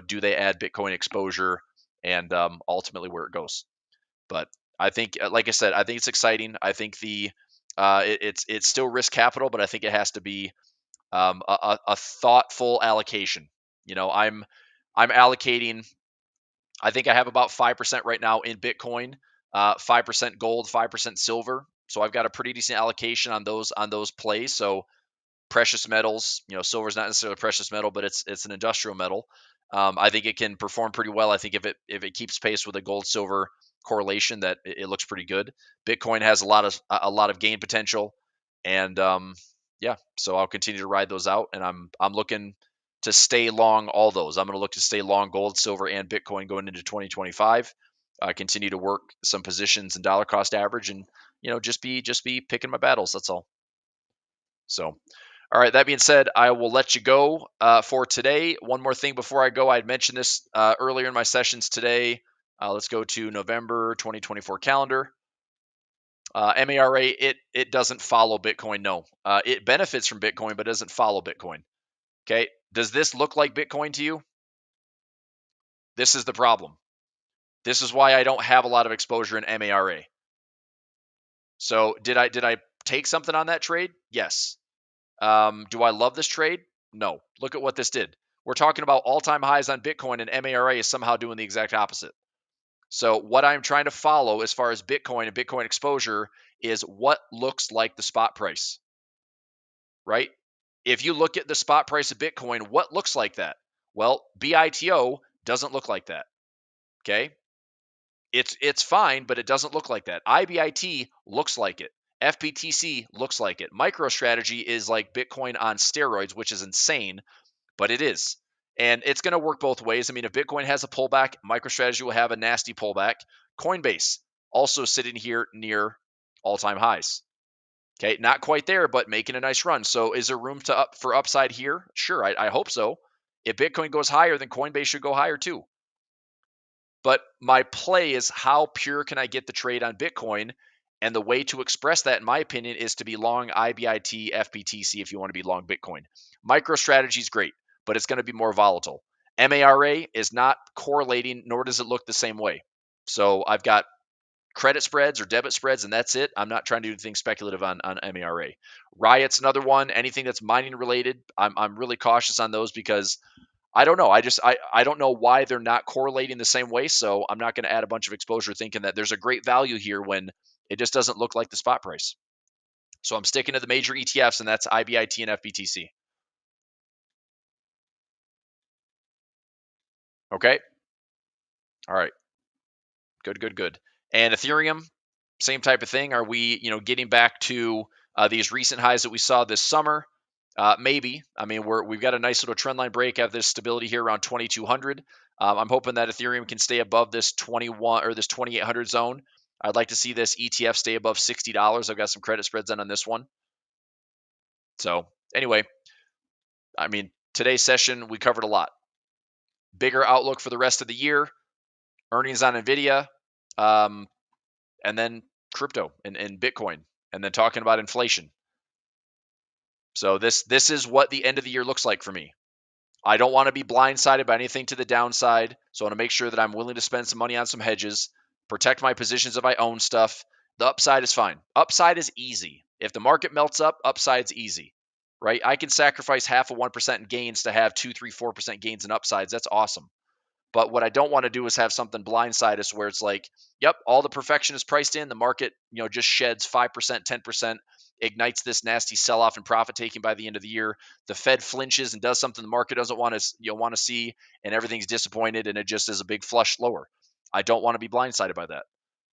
do they add Bitcoin exposure, and ultimately where it goes. But I think, like I said, I think it's exciting. I think it's still risk capital, but I think it has to be a thoughtful allocation. I'm allocating. I think I have about 5% right now in Bitcoin, 5% gold, 5% silver. So I've got a pretty decent allocation on those plays. So precious metals, silver is not necessarily a precious metal, but it's an industrial metal. I think it can perform pretty well. I think if it keeps pace with a gold silver correlation, that it looks pretty good. Bitcoin has a lot of gain potential, and yeah, so I'll continue to ride those out, and I'm looking to stay long all those. I'm going to look to stay long gold, silver, and Bitcoin going into 2025. Continue to work some positions and dollar cost average, and just be picking my battles. That's all. So, all right. That being said, I will let you go for today. One more thing before I go, I had mentioned this earlier in my sessions today. Let's go to November 2024 calendar. MARA, it doesn't follow Bitcoin. No, it benefits from Bitcoin, but doesn't follow Bitcoin. Okay. Does this look like Bitcoin to you? This is the problem. This is why I don't have a lot of exposure in MARA. So did I take something on that trade? Yes. Do I love this trade? No. Look at what this did. We're talking about all-time highs on Bitcoin, and MARA is somehow doing the exact opposite. So what I'm trying to follow as far as Bitcoin and Bitcoin exposure is what looks like the spot price, right? If you look at the spot price of Bitcoin, what looks like that? Well, BITO doesn't look like that. Okay. It's fine, but it doesn't look like that. IBIT looks like it. FBTC looks like it. MicroStrategy is like Bitcoin on steroids, which is insane, but it is. And it's going to work both ways. I mean, if Bitcoin has a pullback, MicroStrategy will have a nasty pullback. Coinbase also sitting here near all-time highs. Okay, not quite there, but making a nice run. So is there room for upside here? Sure, I hope so. If Bitcoin goes higher, then Coinbase should go higher too. But my play is, how pure can I get the trade on Bitcoin? And the way to express that, in my opinion, is to be long IBIT, FBTC if you want to be long Bitcoin. MicroStrategy is great, but it's going to be more volatile. MARA is not correlating, nor does it look the same way. So I've got credit spreads or debit spreads, and that's it. I'm not trying to do anything speculative on MARA. Riot's another one. Anything that's mining related, I'm really cautious on those because I don't know. I don't know why they're not correlating the same way. So I'm not going to add a bunch of exposure thinking that there's a great value here when it just doesn't look like the spot price. So I'm sticking to the major ETFs, and that's IBIT and FBTC. Okay. All right. Good. And Ethereum, same type of thing. Are we, getting back to these recent highs that we saw this summer? Maybe. I mean, we've got a nice little trend line break. Have this stability here around 2,200. I'm hoping that Ethereum can stay above this 21 or this 2,800 zone. I'd like to see this ETF stay above $60. I've got some credit spreads on this one. So anyway, I mean, today's session, we covered a lot. Bigger outlook for the rest of the year, earnings on NVIDIA, and then crypto and Bitcoin, and then talking about inflation. So this is what the end of the year looks like for me. I don't want to be blindsided by anything to the downside, so I want to make sure that I'm willing to spend some money on some hedges, protect my positions if I own stuff. The upside is fine. Upside is easy. If the market melts up, upside's easy, right? I can sacrifice half of 1% in gains to have 2, 3, 4% gains in upsides. That's awesome. But what I don't want to do is have something blindside us where it's like, yep, all the perfection is priced in. The market, just sheds 5%, 10%, ignites this nasty sell-off and profit taking by the end of the year. The Fed flinches and does something the market doesn't want to see, and everything's disappointed, and it just is a big flush lower. I don't want to be blindsided by that.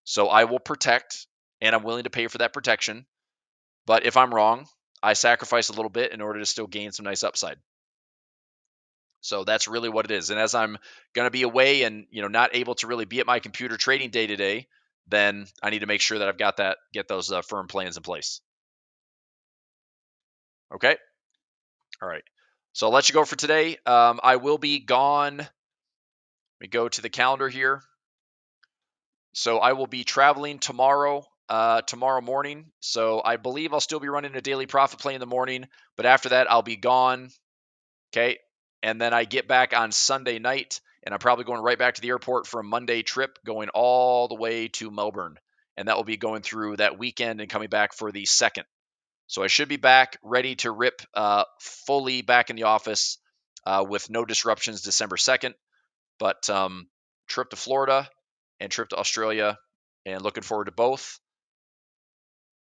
So I will protect, and I'm willing to pay for that protection. But if I'm wrong, I sacrifice a little bit in order to still gain some nice upside. So that's really what it is. And as I'm going to be away and, not able to really be at my computer trading day to day, then I need to make sure that I've got get those firm plans in place. Okay. All right. So I'll let you go for today. I will be gone. Let me go to the calendar here. So I will be traveling tomorrow tomorrow morning. So I believe I'll still be running a daily profit play in the morning, but after that, I'll be gone. Okay. And then I get back on Sunday night, and I'm probably going right back to the airport for a Monday trip going all the way to Melbourne. And that will be going through that weekend and coming back for the 2nd. So I should be back ready to rip fully back in the office with no disruptions December 2nd. But trip to Florida and trip to Australia, and looking forward to both.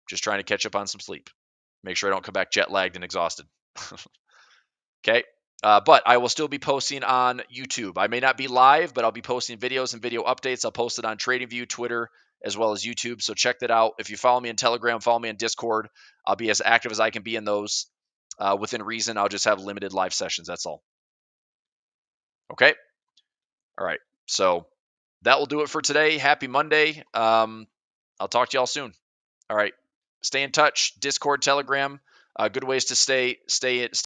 Just trying to catch up on some sleep. Make sure I don't come back jet lagged and exhausted. Okay. But I will still be posting on YouTube. I may not be live, but I'll be posting videos and video updates. I'll post it on TradingView, Twitter, as well as YouTube. So check that out. If you follow me on Telegram, follow me on Discord. I'll be as active as I can be in those. Within reason, I'll just have limited live sessions. That's all. Okay. All right. So that will do it for today. Happy Monday. I'll talk to y'all soon. All right. Stay in touch. Discord, Telegram, good ways to stay